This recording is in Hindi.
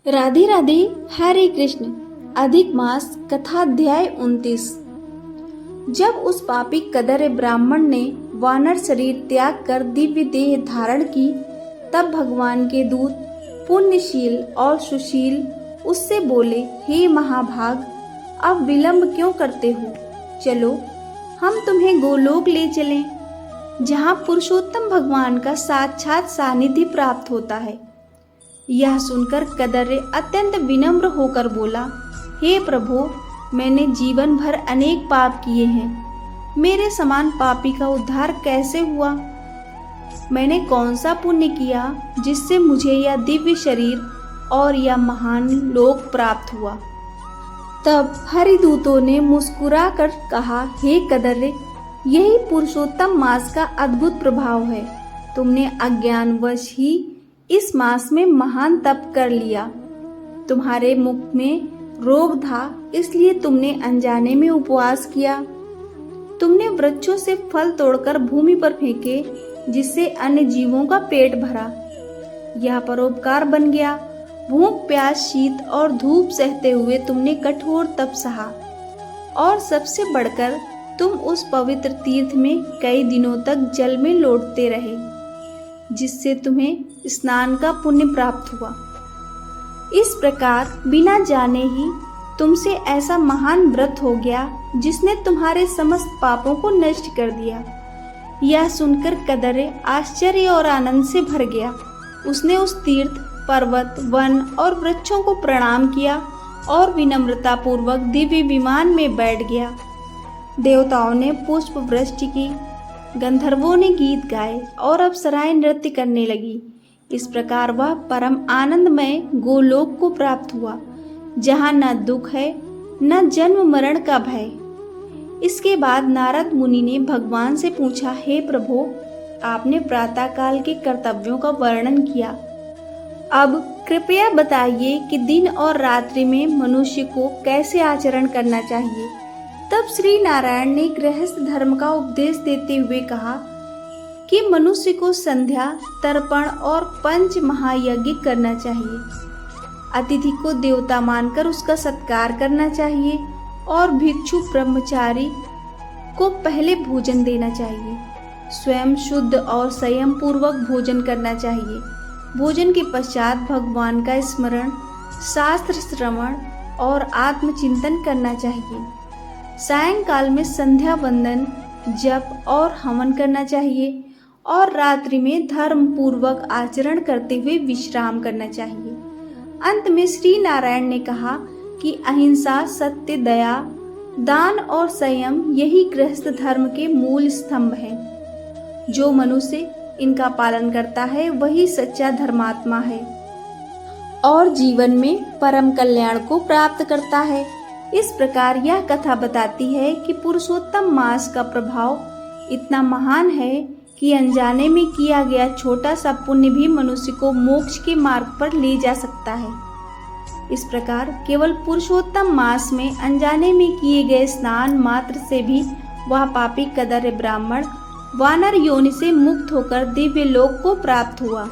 राधे राधे। हरे कृष्ण। अधिक मास कथाध्याय 29। जब उस पापी कदर्य ब्राह्मण ने वानर शरीर त्याग कर दिव्य देह धारण की, तब भगवान के दूत पुण्यशील और सुशील उससे बोले, हे महाभाग, अब विलंब क्यों करते हो? चलो हम तुम्हें गोलोक ले चलें, जहाँ पुरुषोत्तम भगवान का साक्षात सानिध्य प्राप्त होता है। यह सुनकर कदर्य अत्यंत विनम्र होकर बोला, हे प्रभु, मैंने जीवन भर अनेक पाप किए हैं। मेरे समान पापी का उद्धार कैसे हुआ? मैंने कौन सा पुण्य किया जिससे मुझे यह दिव्य शरीर और यह महान लोक प्राप्त हुआ? तब हरिदूतों ने मुस्कुरा कर कहा, हे कदर्य, यही पुरुषोत्तम मास का अद्भुत प्रभाव है। तुमने अज्ञानवश ही इस मास में महान तप कर लिया। तुम्हारे मुख में रोग था, इसलिए तुमने अनजाने में उपवास किया। तुमने वृक्षों से फल तोड़कर भूमि पर फेंके, जिससे अन्य जीवों का पेट भरा। यह परोपकार बन गया। भूख, प्यास, शीत और धूप सहते हुए तुमने कठोर तप सहा, और सबसे बढ़कर तुम उस पवित्र तीर्थ में कई दिनों तक जल में लौटते रहे, जिससे तुम्हें स्नान का पुण्य प्राप्त हुआ। इस प्रकार बिना जाने ही तुमसे ऐसा महान व्रत हो गया, जिसने तुम्हारे समस्त पापों को नष्ट कर दिया। यह सुनकर कदर्य आश्चर्य और आनंद से भर गया। उसने उस तीर्थ, पर्वत, वन और वृक्षों को प्रणाम किया और विनम्रता पूर्वक दिव्य विमान में बैठ गया। देवताओं ने पुष्प वृष्टि की, गंधर्वों ने गीत गाए और अप्सराएं नृत्य करने लगी। इस प्रकार वह परम आनंदमय गोलोक को प्राप्त हुआ, जहाँ न दुख है न जन्म मरण का भय। इसके बाद नारद मुनि ने भगवान से पूछा, हे प्रभु, आपने प्रातः काल के कर्तव्यों का वर्णन किया। अब कृपया बताइए कि दिन और रात्रि में मनुष्य को कैसे आचरण करना चाहिए। तब श्री नारायण ने गृहस्थ धर्म का उपदेश देते हुए कहा कि मनुष्य को संध्या, तर्पण और पंच महायज्ञ करना चाहिए। अतिथि को देवता मानकर उसका सत्कार करना चाहिए और भिक्षु ब्रह्मचारी को पहले भोजन देना चाहिए। स्वयं शुद्ध और संयम पूर्वक भोजन करना चाहिए। भोजन के पश्चात भगवान का स्मरण, शास्त्र श्रवण और आत्मचिंतन करना चाहिए। सायंकाल में संध्या वंदन, जप और हवन करना चाहिए और रात्रि में धर्म पूर्वक आचरण करते हुए विश्राम करना चाहिए। अंत में श्री नारायण ने कहा कि अहिंसा, सत्य, दया, दान और संयम यही गृहस्थ धर्म के मूल स्तंभ हैं। जो मनुष्य इनका पालन करता है वही सच्चा धर्मात्मा है और जीवन में परम कल्याण को प्राप्त करता है। इस प्रकार यह कथा बताती है कि पुरुषोत्तम मास का प्रभाव इतना महान है कि अनजाने में किया गया छोटा सा पुण्य भी मनुष्य को मोक्ष के मार्ग पर ले जा सकता है। इस प्रकार केवल पुरुषोत्तम मास में अनजाने में किए गए स्नान मात्र से भी वह पापी कदर्य ब्राह्मण वानर योनि से मुक्त होकर दिव्य लोक को प्राप्त हुआ।